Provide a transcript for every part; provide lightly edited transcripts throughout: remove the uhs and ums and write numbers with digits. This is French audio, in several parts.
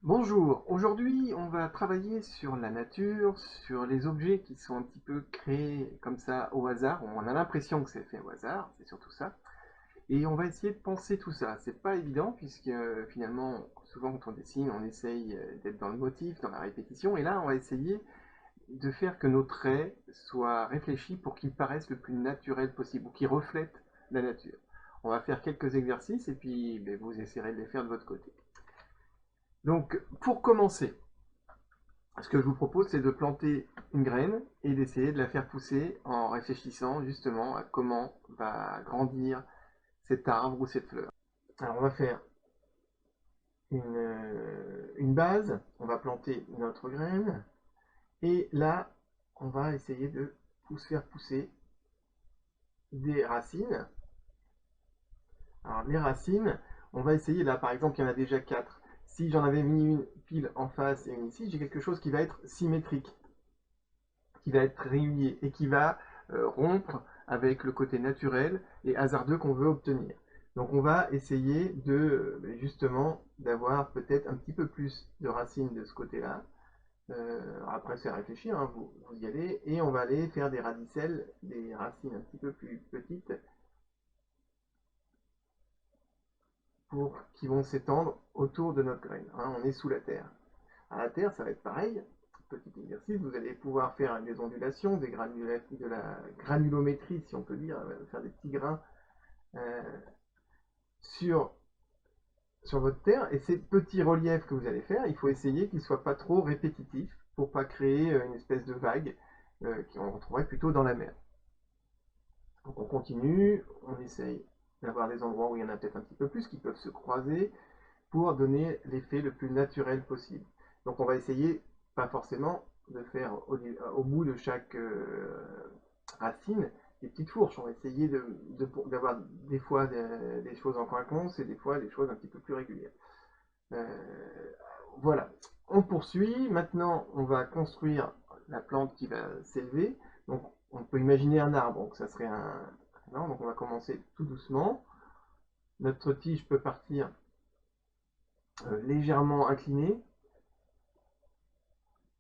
Bonjour, aujourd'hui on va travailler sur la nature, sur les objets qui sont un petit peu créés comme ça au hasard. On a l'impression que c'est fait au hasard, c'est surtout ça. Et on va essayer de penser tout ça. C'est pas évident puisque finalement, souvent quand on dessine, on essaye d'être dans le motif, dans la répétition. Et là, on va essayer de faire que nos traits soient réfléchis pour qu'ils paraissent le plus naturel possible ou qu'ils reflètent la nature. On va faire quelques exercices et puis vous essaierez de les faire de votre côté. Donc, pour commencer, ce que je vous propose, c'est de planter une graine et d'essayer de la faire pousser en réfléchissant justement à comment va grandir cet arbre ou cette fleur. Alors, on va faire une base, on va planter notre graine et là, on va essayer de faire pousser des racines. Alors, les racines, on va essayer là, par exemple, il y en a déjà 4. Si j'en avais mis une pile en face et une ici, j'ai quelque chose qui va être symétrique, qui va être régulier et qui va rompre avec le côté naturel et hasardeux qu'on veut obtenir. Donc on va essayer de justement d'avoir peut-être un petit peu plus de racines de ce côté-là. Après c'est à réfléchir, hein, vous y allez, et on va aller faire des radicelles, des racines un petit peu plus petites pour qui vont s'étendre autour de notre graine. Hein, on est sous la terre. À la terre, ça va être pareil. Petit exercice, vous allez pouvoir faire des ondulations, de la granulométrie, si on peut dire, faire des petits grains euh, sur, sur votre terre. Et ces petits reliefs que vous allez faire, il faut essayer qu'ils ne soient pas trop répétitifs pour ne pas créer une espèce de vague qu'on retrouverait plutôt dans la mer. Donc on continue, on essaye d'avoir des endroits où il y en a peut-être un petit peu plus qui peuvent se croiser pour donner l'effet le plus naturel possible. Donc on va essayer, pas forcément, de faire au bout de chaque racine des petites fourches. On va essayer d'avoir des fois des choses en coinconce et des fois des choses un petit peu plus régulières. Euh, voilà, on poursuit. Maintenant, on va construire la plante qui va s'élever. Donc on peut imaginer un arbre, donc ça serait un... Non, donc on va commencer tout doucement. Notre tige peut partir légèrement inclinée.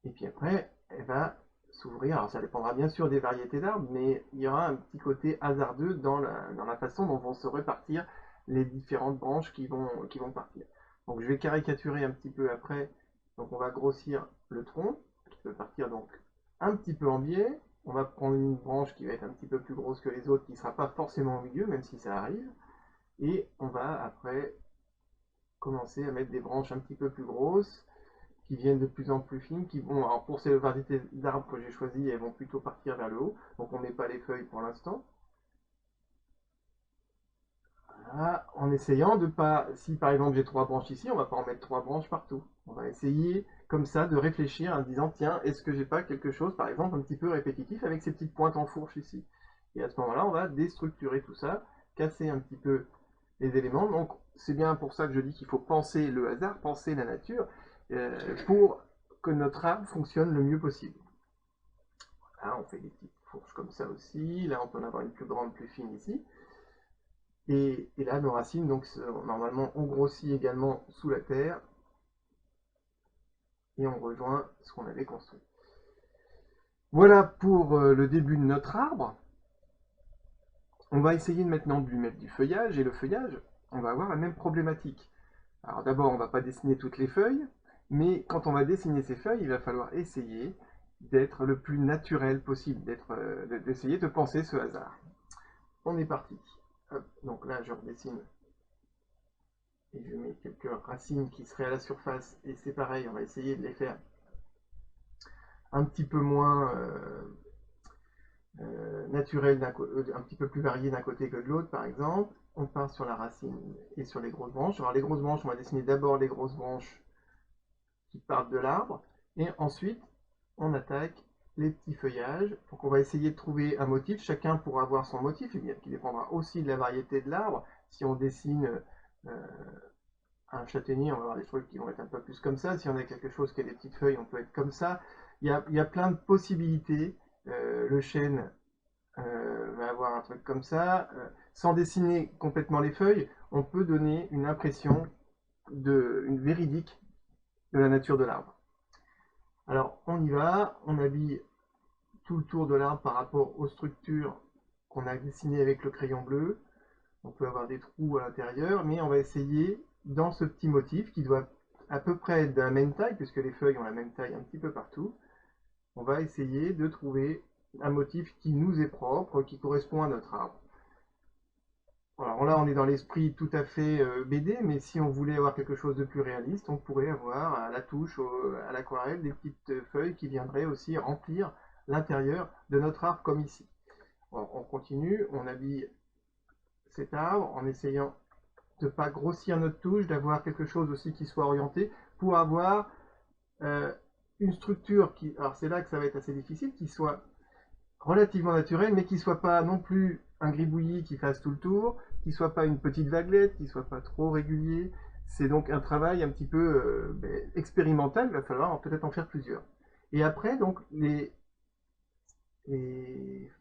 Et puis après, elle va s'ouvrir. Alors ça dépendra bien sûr des variétés d'arbres, mais il y aura un petit côté hasardeux dans la façon dont vont se répartir les différentes branches qui vont partir. Donc je vais caricaturer un petit peu après. Donc on va grossir le tronc, qui peut partir donc un petit peu en biais. On va prendre une branche qui va être un petit peu plus grosse que les autres, qui ne sera pas forcément au milieu, même si ça arrive. Et on va après commencer à mettre des branches un petit peu plus grosses qui viennent de plus en plus fines, qui vont, alors pour ces variétés d'arbres que j'ai choisies, elles vont plutôt partir vers le haut, donc on ne met pas les feuilles pour l'instant. Voilà, en essayant de pas, si par exemple j'ai 3 branches ici, on ne va pas en mettre 3 branches partout. On va essayer comme ça de réfléchir en disant, tiens, est-ce que j'ai pas quelque chose, par exemple, un petit peu répétitif avec ces petites pointes en fourche ici. Et à ce moment-là, on va déstructurer tout ça, casser un petit peu les éléments. Donc c'est bien pour ça que je dis qu'il faut penser le hasard, penser la nature, pour que notre arbre fonctionne le mieux possible. Là, on fait des petites fourches comme ça aussi. Là, on peut en avoir une plus grande, plus fine ici. Et là, nos racines, donc normalement, on grossit également sous la terre et on rejoint ce qu'on avait construit. Voilà pour le début de notre arbre. On va essayer maintenant de lui mettre du feuillage, et le feuillage, on va avoir la même problématique. Alors d'abord, on ne va pas dessiner toutes les feuilles, mais quand on va dessiner ces feuilles, il va falloir essayer d'être le plus naturel possible, d'essayer de penser ce hasard. On est parti. Hop, donc là, je redessine et je mets quelques racines qui seraient à la surface, et c'est pareil, on va essayer de les faire un petit peu moins naturelles, un petit peu plus variées d'un côté que de l'autre, par exemple. On part sur la racine et sur les grosses branches. Alors les grosses branches, on va dessiner d'abord les grosses branches qui partent de l'arbre, et ensuite on attaque les petits feuillages. Donc on va essayer de trouver un motif, chacun pourra avoir son motif, qui dépendra aussi de la variété de l'arbre. Si on dessine un châtaignier, on va avoir des trucs qui vont être un peu plus comme ça. Si on a quelque chose qui a des petites feuilles, on peut être comme ça. Il y a plein de possibilités. Le chêne va avoir un truc comme ça. Sans dessiner complètement les feuilles, on peut donner une impression une véridique de la nature de l'arbre. Alors on y va, on habille tout le tour de l'arbre par rapport aux structures qu'on a dessinées avec le crayon bleu. On peut avoir des trous à l'intérieur, mais on va essayer dans ce petit motif qui doit à peu près être de la même taille, puisque les feuilles ont la même taille un petit peu partout. On va essayer de trouver un motif qui nous est propre, qui correspond à notre arbre. Alors là, on est dans l'esprit tout à fait BD, mais si on voulait avoir quelque chose de plus réaliste, on pourrait avoir à la touche, à l'aquarelle, des petites feuilles qui viendraient aussi remplir l'intérieur de notre arbre comme ici. Alors, on continue, on habille cet arbre en essayant de ne pas grossir notre touche, d'avoir quelque chose aussi qui soit orienté pour avoir une structure qui, alors c'est là que ça va être assez difficile, qui soit relativement naturelle, mais qui soit pas non plus un gribouillis qui fasse tout le tour, qui soit pas une petite vaguelette, qui soit pas trop régulier. C'est donc un travail un petit peu expérimental, il va falloir peut-être en faire plusieurs. Et après, donc, les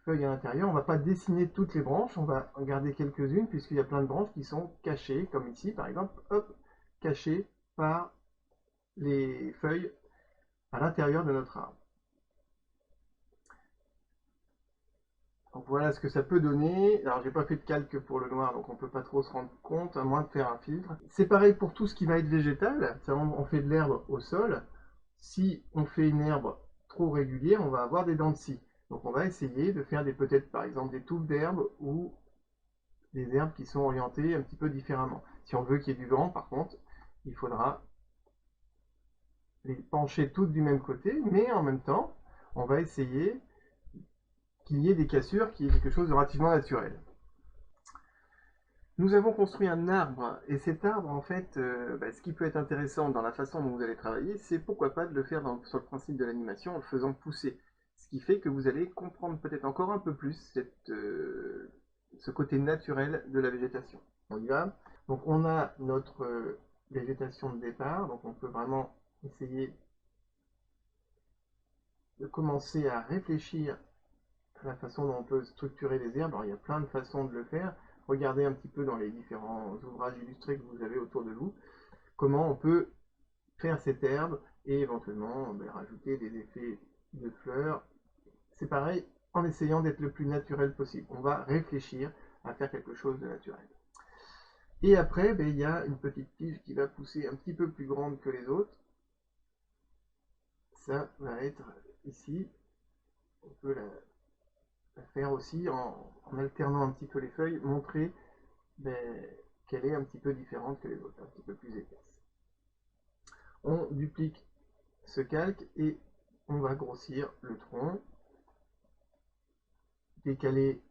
feuilles à l'intérieur, on ne va pas dessiner toutes les branches, on va en garder quelques-unes, puisqu'il y a plein de branches qui sont cachées, comme ici par exemple, hop, cachées par les feuilles à l'intérieur de notre arbre. Donc voilà ce que ça peut donner. Alors j'ai pas fait de calque pour le noir, donc on peut pas trop se rendre compte, à moins de faire un filtre. C'est pareil pour tout ce qui va être végétal. On fait de l'herbe au sol. Si on fait une herbe trop régulière, on va avoir des dents de scie. Donc on va essayer de faire peut-être par exemple des touffes d'herbe ou des herbes qui sont orientées un petit peu différemment. Si on veut qu'il y ait du vent, par contre, il faudra les pencher toutes du même côté, mais en même temps, on va essayer qu'il y ait des cassures, qu'il y ait quelque chose de relativement naturel. Nous avons construit un arbre, et cet arbre, en fait, ce qui peut être intéressant dans la façon dont vous allez travailler, c'est pourquoi pas de le faire sur le principe de l'animation en le faisant pousser. Ce qui fait que vous allez comprendre peut-être encore un peu plus ce côté naturel de la végétation. On y va. Donc on a notre végétation de départ, donc on peut vraiment essayer de commencer à réfléchir à la façon dont on peut structurer les herbes. Alors il y a plein de façons de le faire. Regardez un petit peu dans les différents ouvrages illustrés que vous avez autour de vous, comment on peut faire cette herbe et éventuellement rajouter des effets de fleurs. C'est pareil, en essayant d'être le plus naturel possible. On va réfléchir à faire quelque chose de naturel. Et après, il y a une petite tige qui va pousser un petit peu plus grande que les autres. Ça va être ici. On peut la faire aussi en alternant un petit peu les feuilles, montrer qu'elle est un petit peu différente que les autres, un petit peu plus épaisse. On duplique ce calque et on va grossir le tronc, décaler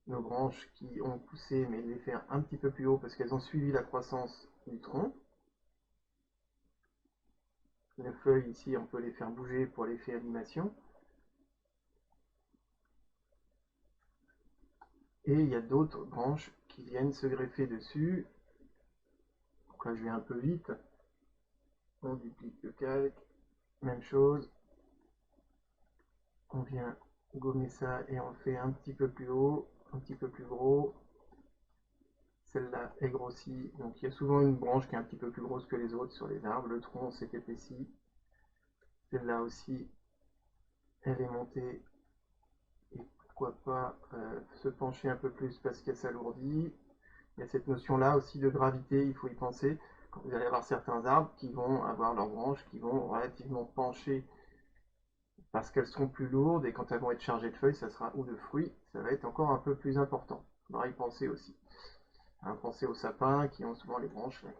nos branches qui ont poussé, mais les faire un petit peu plus haut parce qu'elles ont suivi la croissance du tronc. Les feuilles ici, on peut les faire bouger pour l'effet animation. Et il y a d'autres branches qui viennent se greffer dessus. Donc là, je vais un peu vite. On duplique le calque. Même chose. On vient gommer ça et on le fait un petit peu plus haut, un petit peu plus gros. Celle-là est grossie. Donc il y a souvent une branche qui est un petit peu plus grosse que les autres sur les arbres. Le tronc s'est épaissi. Celle-là aussi, elle est montée. Et pourquoi pas se pencher un peu plus parce qu'elle s'alourdit. Il y a cette notion-là aussi de gravité, il faut y penser. Quand vous allez avoir certains arbres qui vont avoir leurs branches qui vont relativement pencher parce qu'elles seront plus lourdes et quand elles vont être chargées de feuilles, ça sera ou de fruits, ça va être encore un peu plus important. Il faudra y penser aussi. Pensez aux sapins qui ont souvent les branches là,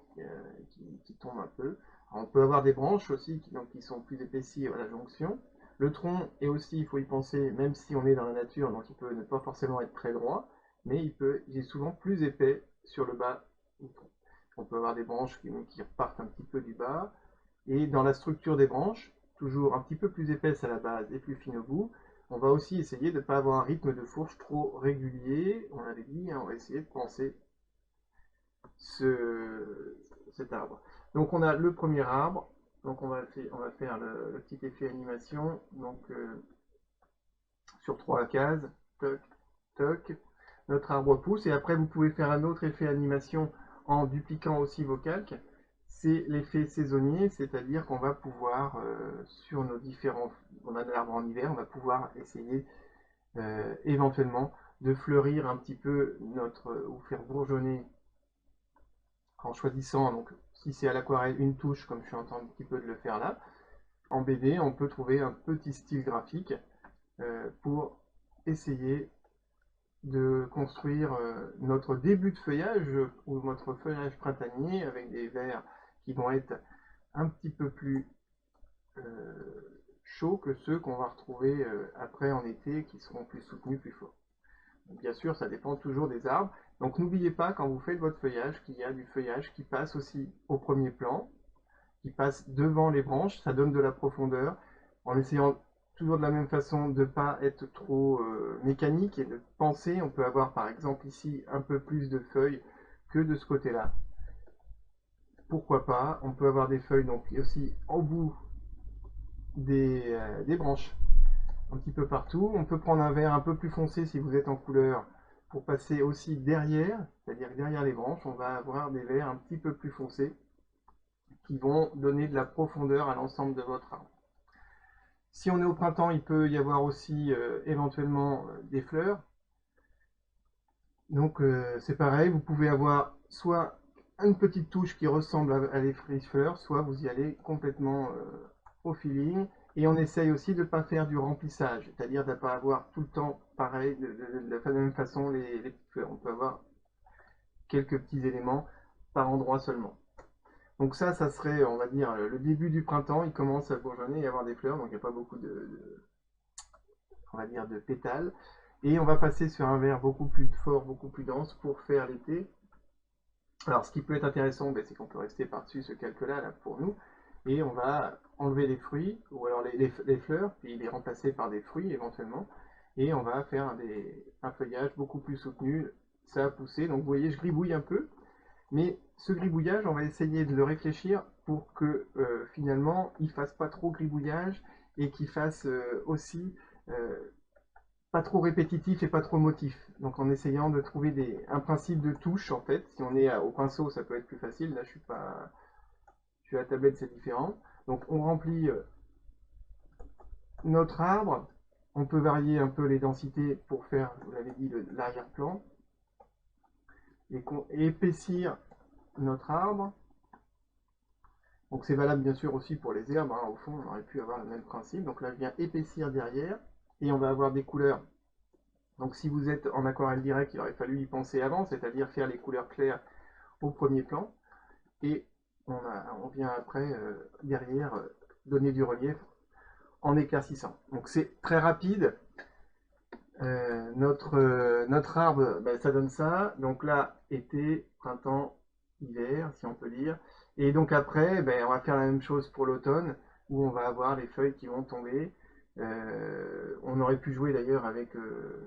qui tombent un peu. Alors, on peut avoir des branches aussi qui sont plus épaissies à la jonction. Le tronc est aussi, il faut y penser, même si on est dans la nature, donc il peut ne pas forcément être très droit, mais il est souvent plus épais sur le bas du tronc. On peut avoir des branches qui repartent un petit peu du bas. Et dans la structure des branches, toujours un petit peu plus épaisse à la base et plus fine au bout, on va aussi essayer de ne pas avoir un rythme de fourche trop régulier. On l'avait dit, on va essayer de penser cet arbre. Donc on a le premier arbre, donc on va faire le petit effet animation, donc sur 3 cases, toc, toc, notre arbre pousse, et après vous pouvez faire un autre effet animation en dupliquant aussi vos calques. c'est l'effet saisonnier, c'est-à-dire qu'on va pouvoir, sur nos différents... On a de l'arbre en hiver, on va pouvoir essayer éventuellement de fleurir un petit peu ou faire bourgeonner en choisissant, donc si c'est à l'aquarelle, une touche, comme je suis en train un petit peu de le faire là. En BD, on peut trouver un petit style graphique pour essayer de construire notre début de feuillage ou notre feuillage printanier avec des vers qui vont être un petit peu plus chauds que ceux qu'on va retrouver après en été, qui seront plus soutenus, plus forts. Bien sûr, ça dépend toujours des arbres. Donc n'oubliez pas, quand vous faites votre feuillage, qu'il y a du feuillage qui passe aussi au premier plan, qui passe devant les branches, ça donne de la profondeur, en essayant toujours de la même façon de ne pas être trop mécanique et de penser. On peut avoir par exemple ici un peu plus de feuilles que de ce côté-là. Pourquoi pas? On peut avoir des feuilles donc aussi au bout des branches, un petit peu partout. On peut prendre un vert un peu plus foncé si vous êtes en couleur pour passer aussi derrière, c'est-à-dire derrière les branches, on va avoir des verts un petit peu plus foncés qui vont donner de la profondeur à l'ensemble de votre arbre. Si on est au printemps, il peut y avoir aussi éventuellement des fleurs. Donc c'est pareil, vous pouvez avoir soit une petite touche qui ressemble à des fleurs, soit vous y allez complètement au feeling. Et on essaye aussi de ne pas faire du remplissage, c'est-à-dire de ne pas avoir tout le temps pareil, de la même façon les petites fleurs. On peut avoir quelques petits éléments par endroit seulement. Donc ça serait, on va dire, le début du printemps. Il commence à bourgeonner et avoir des fleurs, donc il n'y a pas beaucoup on va dire, de pétales. Et on va passer sur un vert beaucoup plus fort, beaucoup plus dense pour faire l'été. Alors ce qui peut être intéressant, c'est qu'on peut rester par-dessus ce calque-là là, pour nous. Et on va enlever les fruits, ou alors les fleurs, puis les remplacer par des fruits éventuellement. Et on va faire un feuillage beaucoup plus soutenu. Ça a poussé, donc vous voyez, je gribouille un peu. Mais ce gribouillage, on va essayer de le réfléchir pour que finalement, il ne fasse pas trop gribouillage et qu'il fasse aussi pas trop répétitif et pas trop motif. Donc en essayant de trouver un principe de touche en fait. Si on est au pinceau, ça peut être plus facile. Là, je suis à la tablette, c'est différent. Donc on remplit notre arbre. On peut varier un peu les densités pour faire, vous l'avez dit, l'arrière-plan. Et épaissir notre arbre. Donc c'est valable bien sûr aussi pour les herbes, hein. Au fond on aurait pu avoir le même principe. Donc là je viens épaissir derrière et on va avoir des couleurs. Donc si vous êtes en aquarelle direct, il aurait fallu y penser avant, c'est-à-dire faire les couleurs claires au premier plan. Et on vient après, derrière, donner du relief en éclaircissant. Donc c'est très rapide. Notre arbre, ça donne ça. Donc là, été, printemps, hiver, si on peut dire. Et donc après, on va faire la même chose pour l'automne, où on va avoir les feuilles qui vont tomber. On aurait pu jouer d'ailleurs avec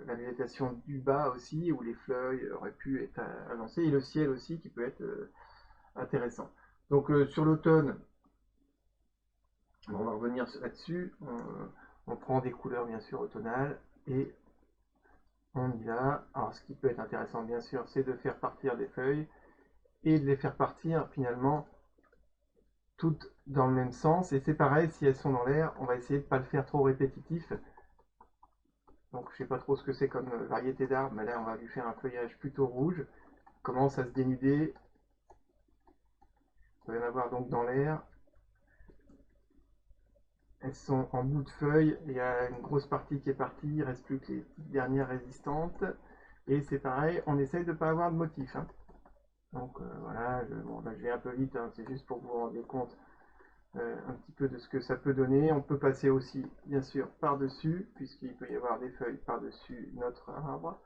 la végétation du bas aussi, où les feuilles auraient pu être avancées, et le ciel aussi qui peut être intéressant. Donc sur l'automne, on va revenir là-dessus. On prend des couleurs bien sûr automnales et on y va. Alors ce qui peut être intéressant bien sûr, c'est de faire partir des feuilles et de les faire partir finalement toutes dans le même sens. Et c'est pareil, si elles sont dans l'air, on va essayer de ne pas le faire trop répétitif. Donc je ne sais pas trop ce que c'est comme variété d'arbres, mais là on va lui faire un feuillage plutôt rouge. Commence à se dénuder. Il va y en avoir donc dans l'air. Elles sont en bout de feuille, il y a une grosse partie qui est partie, il ne reste plus que les dernières résistantes. Et c'est pareil, on essaye de ne pas avoir de motif, hein. Donc voilà, je vais un peu vite, hein, c'est juste pour que vous vous rendiez compte un petit peu de ce que ça peut donner. On peut passer aussi, bien sûr, par-dessus, puisqu'il peut y avoir des feuilles par-dessus notre arbre.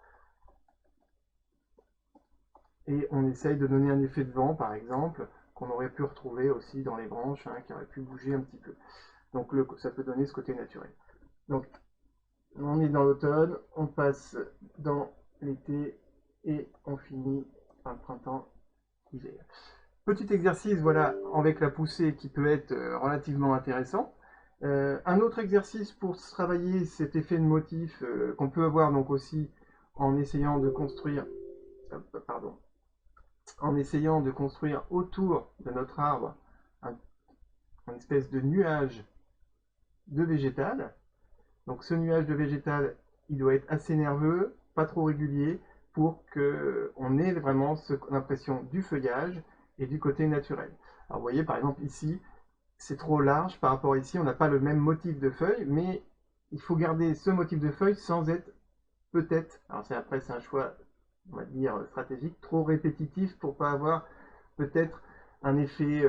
Et on essaye de donner un effet de vent, par exemple, qu'on aurait pu retrouver aussi dans les branches, hein, qui aurait pu bouger un petit peu. Donc ça peut donner ce côté naturel. Donc on est dans l'automne, on passe dans l'été et on finit par le printemps, hiver. Petit exercice, voilà, avec la poussée qui peut être relativement intéressant. Un autre exercice pour travailler cet effet de motif qu'on peut avoir donc aussi en essayant de construire, pardon, en essayant de construire autour de notre arbre une espèce de nuage de végétal. Donc ce nuage de végétal, il doit être assez nerveux, pas trop régulier, pour qu'on ait vraiment l'impression du feuillage et du côté naturel. Alors vous voyez par exemple ici, c'est trop large par rapport à ici, on n'a pas le même motif de feuille, mais il faut garder ce motif de feuille sans être peut-être, alors après c'est un choix, on va dire, stratégique, trop répétitif pour pas avoir peut-être un effet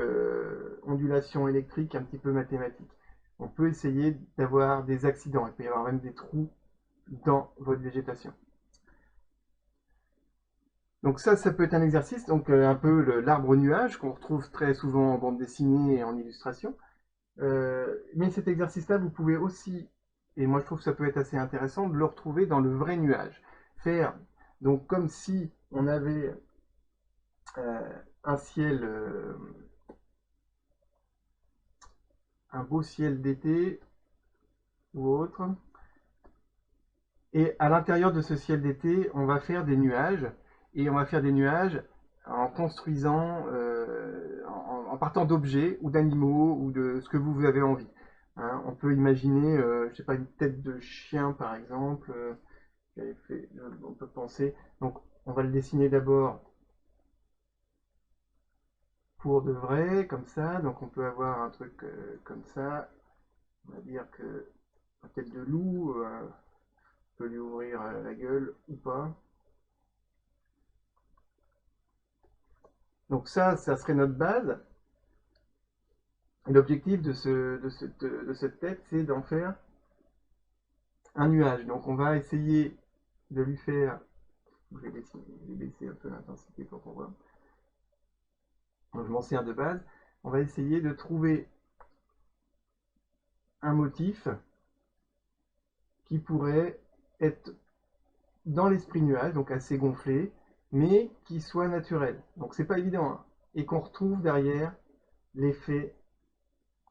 ondulation électrique un petit peu mathématique. On peut essayer d'avoir des accidents, il peut y avoir même des trous dans votre végétation. Donc ça peut être un exercice, donc un peu l'arbre nuage qu'on retrouve très souvent en bande dessinée et en illustration. Mais cet exercice-là, vous pouvez aussi, et moi je trouve que ça peut être assez intéressant, de le retrouver dans le vrai nuage. Faire donc comme si on avait un ciel, un beau ciel d'été ou autre, et à l'intérieur de ce ciel d'été, on va faire des nuages, et on va faire des nuages en construisant, en partant d'objets ou d'animaux ou de ce que vous avez envie. Hein, on peut imaginer, je sais pas, une tête de chien par exemple. On peut penser. Donc, on va le dessiner d'abord pour de vrai, comme ça. Donc, on peut avoir un truc comme ça. On va dire que la tête de loup, on peut lui ouvrir la gueule ou pas. Donc ça serait notre base. Et l'objectif de cette tête, c'est d'en faire un nuage. Donc, on va essayer de lui faire. Je vais baisser un peu l'intensité pour qu'on voit. Donc, je m'en sers de base. On va essayer de trouver un motif qui pourrait être dans l'esprit nuage, donc assez gonflé, mais qui soit naturel. Donc c'est pas évident, hein. Et qu'on retrouve derrière l'effet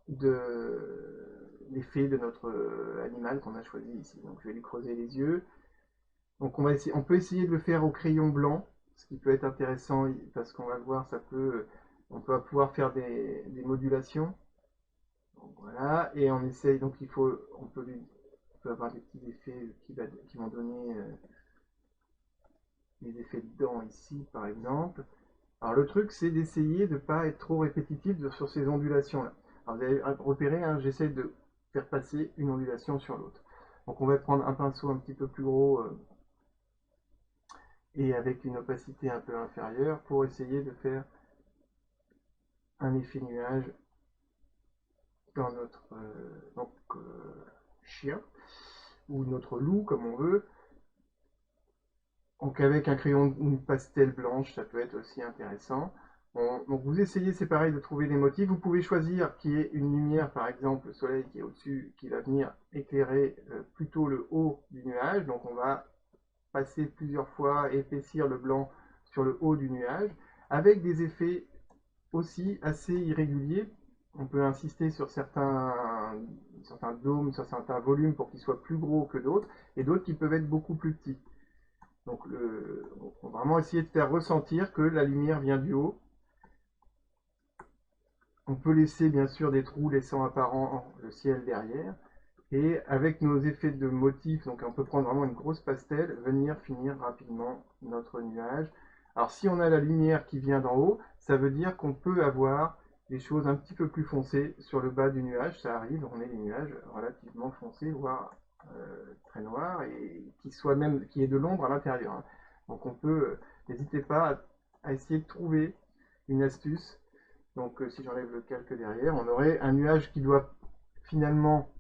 de notre animal qu'on a choisi ici. Donc je vais lui creuser les yeux. Donc on peut essayer de le faire au crayon blanc, ce qui peut être intéressant parce qu'on va le voir, on peut pouvoir faire des modulations. Donc voilà, et on essaye, donc on peut avoir des petits effets qui vont donner les effets de dents ici par exemple. Alors le truc c'est d'essayer de ne pas être trop répétitif sur ces ondulations là. Alors vous avez repéré, hein, j'essaie de faire passer une ondulation sur l'autre. Donc on va prendre un pinceau un petit peu plus gros et avec une opacité un peu inférieure pour essayer de faire un effet nuage dans notre chien ou notre loup comme on veut. Donc avec un crayon une pastel blanche, ça peut être aussi intéressant. Donc vous essayez, c'est pareil, de trouver des motifs. Vous pouvez choisir qu'il y ait une lumière, par exemple le soleil qui est au-dessus, qui va venir éclairer plutôt le haut du nuage. Donc on va passer plusieurs fois, épaissir le blanc sur le haut du nuage, avec des effets aussi assez irréguliers. On peut insister sur certains dômes, sur certains volumes pour qu'ils soient plus gros que d'autres, et d'autres qui peuvent être beaucoup plus petits. Donc on va vraiment essayer de faire ressentir que la lumière vient du haut. On peut laisser bien sûr des trous laissant apparent le ciel derrière. Et avec nos effets de motifs, donc on peut prendre vraiment une grosse pastel, venir finir rapidement notre nuage. Alors si on a la lumière qui vient d'en haut, ça veut dire qu'on peut avoir des choses un petit peu plus foncées sur le bas du nuage. Ça arrive, on a des nuages relativement foncés, voire très noirs, et qui ait de l'ombre à l'intérieur. Hein. Donc on peut, n'hésitez pas à essayer de trouver une astuce. Donc si j'enlève le calque derrière, on aurait un nuage qui doit finalement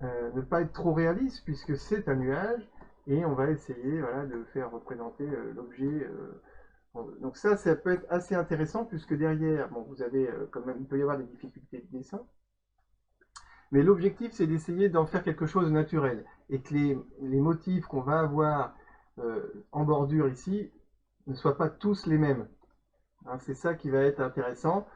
ne pas être trop réaliste puisque c'est un nuage et on va essayer voilà, de faire représenter l'objet. Donc ça peut être assez intéressant puisque derrière, bon, vous avez quand même, il peut y avoir des difficultés de dessin, mais l'objectif c'est d'essayer d'en faire quelque chose de naturel et que les motifs qu'on va avoir en bordure ici ne soient pas tous les mêmes. Hein, c'est ça qui va être intéressant.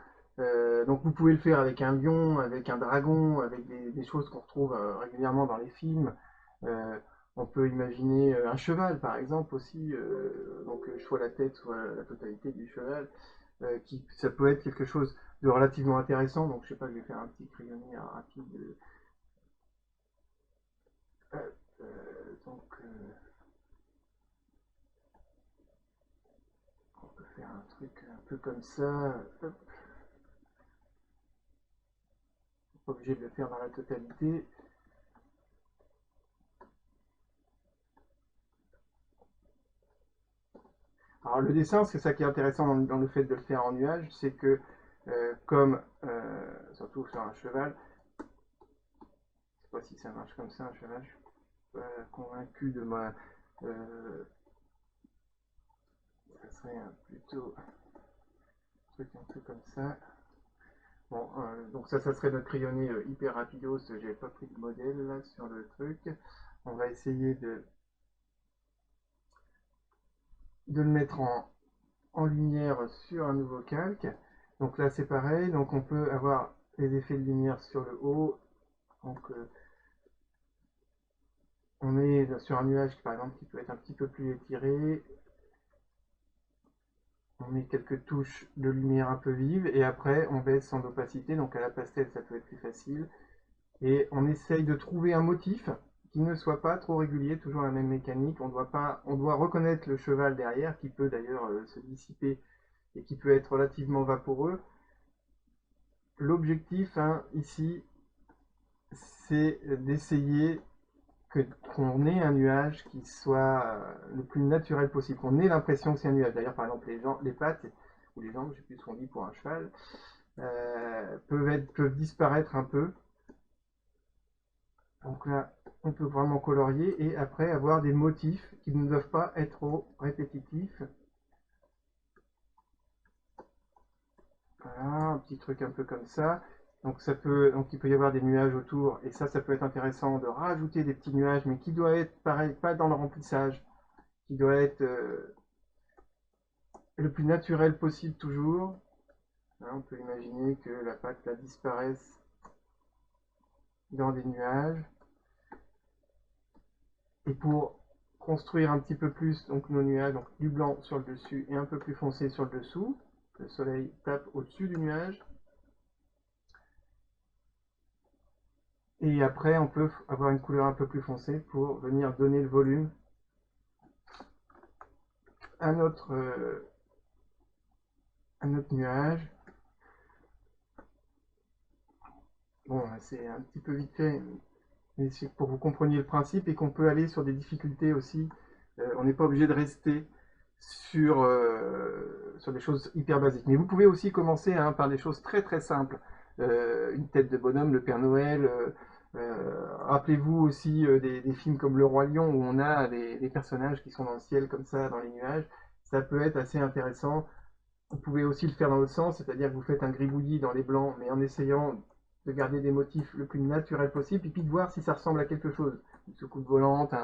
Donc vous pouvez le faire avec un lion, avec un dragon, avec des choses qu'on retrouve régulièrement dans les films. On peut imaginer un cheval, par exemple, aussi, donc soit la tête, soit la totalité du cheval, ça peut être quelque chose de relativement intéressant. Donc, je sais pas, je vais faire un petit crayonné rapide. Donc, on peut faire un truc un peu comme ça. Hop, pas obligé de le faire dans la totalité. Alors, le dessin, c'est ça qui est intéressant dans le fait de le faire en nuage, c'est que, comme, surtout sur un cheval, je sais pas si ça marche comme ça, un cheval, je suis pas convaincu de moi. Euh, Ça serait plutôt un truc un peu comme ça. Bon, donc ça serait notre crayonné hyper rapidos. J'ai pas pris de modèle là sur le truc. On va essayer de le mettre en lumière sur un nouveau calque. Donc là c'est pareil. Donc on peut avoir les effets de lumière sur le haut. Donc on est sur un nuage par exemple qui peut être un petit peu plus étiré. On met quelques touches de lumière un peu vive et après on baisse en opacité. Donc à la pastel ça peut être plus facile. Et on essaye de trouver un motif qui ne soit pas trop régulier, toujours la même mécanique. On doit reconnaître le cheval derrière, qui peut d'ailleurs se dissiper et qui peut être relativement vaporeux. L'objectif ici, c'est d'essayer qu'on ait un nuage qui soit le plus naturel possible, qu'on ait l'impression que c'est un nuage. D'ailleurs, par exemple, les pattes ou les jambes, je ne sais plus ce qu'on dit pour un cheval, peuvent disparaître un peu. Donc là, on peut vraiment colorier et après avoir des motifs qui ne doivent pas être trop répétitifs. Voilà, un petit truc un peu comme ça. Donc il peut y avoir des nuages autour et ça peut être intéressant de rajouter des petits nuages, mais qui doit être pareil, pas dans le remplissage, qui doit être le plus naturel possible toujours. Hein, on peut imaginer que la pâte là, disparaisse dans des nuages. Et pour construire un petit peu plus donc nos nuages, donc du blanc sur le dessus et un peu plus foncé sur le dessous, le soleil tape au-dessus du nuage. Et après, on peut avoir une couleur un peu plus foncée pour venir donner le volume à notre nuage. Bon, c'est un petit peu vite fait, mais c'est pour que vous compreniez le principe et qu'on peut aller sur des difficultés aussi. On n'est pas obligé de rester sur des choses hyper basiques. Mais vous pouvez aussi commencer par des choses très très simples. Une tête de bonhomme, le Père Noël. Rappelez-vous aussi des films comme Le Roi Lion où on a des personnages qui sont dans le ciel comme ça, dans les nuages. Ça peut être assez intéressant. Vous pouvez aussi le faire dans l'autre sens, c'est-à-dire que vous faites un gribouillis dans les blancs, mais en essayant de garder des motifs le plus naturel possible, et puis de voir si ça ressemble à quelque chose. Une soucoupe volante,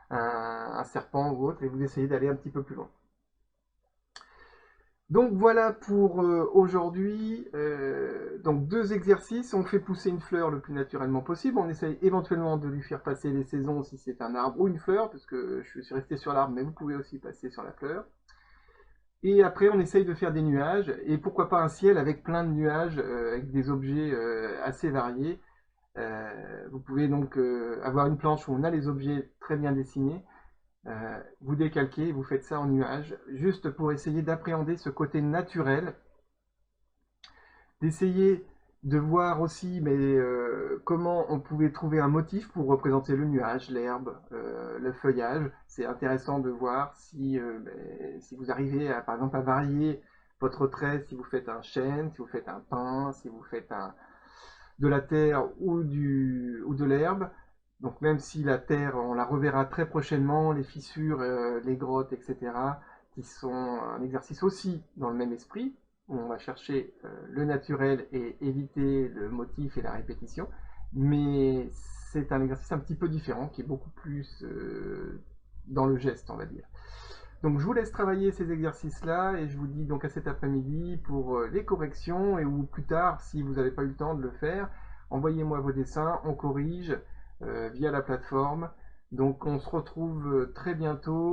un serpent ou autre, et vous essayez d'aller un petit peu plus loin. Donc voilà pour aujourd'hui. Donc 2 exercices. On fait pousser une fleur le plus naturellement possible. On essaye éventuellement de lui faire passer les saisons si c'est un arbre ou une fleur, parce que je suis resté sur l'arbre, mais vous pouvez aussi passer sur la fleur. Et après, on essaye de faire des nuages, et pourquoi pas un ciel avec plein de nuages, avec des objets assez variés. Vous pouvez donc avoir une planche où on a les objets très bien dessinés. Vous décalquez, vous faites ça en nuage, juste pour essayer d'appréhender ce côté naturel, d'essayer de voir aussi comment on pouvait trouver un motif pour représenter le nuage, l'herbe, le feuillage. C'est intéressant de voir si vous arrivez par exemple à varier votre trait, si vous faites un chêne, si vous faites un pin, si vous faites de la terre ou de l'herbe. Donc même si la terre, on la reverra très prochainement, les fissures, les grottes, etc., qui sont un exercice aussi dans le même esprit, où on va chercher le naturel et éviter le motif et la répétition. Mais c'est un exercice un petit peu différent, qui est beaucoup plus dans le geste, on va dire. Donc je vous laisse travailler ces exercices-là et je vous dis donc à cet après-midi pour les corrections et ou plus tard, si vous n'avez pas eu le temps de le faire, envoyez-moi vos dessins, on corrige via la plateforme. Donc on se retrouve très bientôt.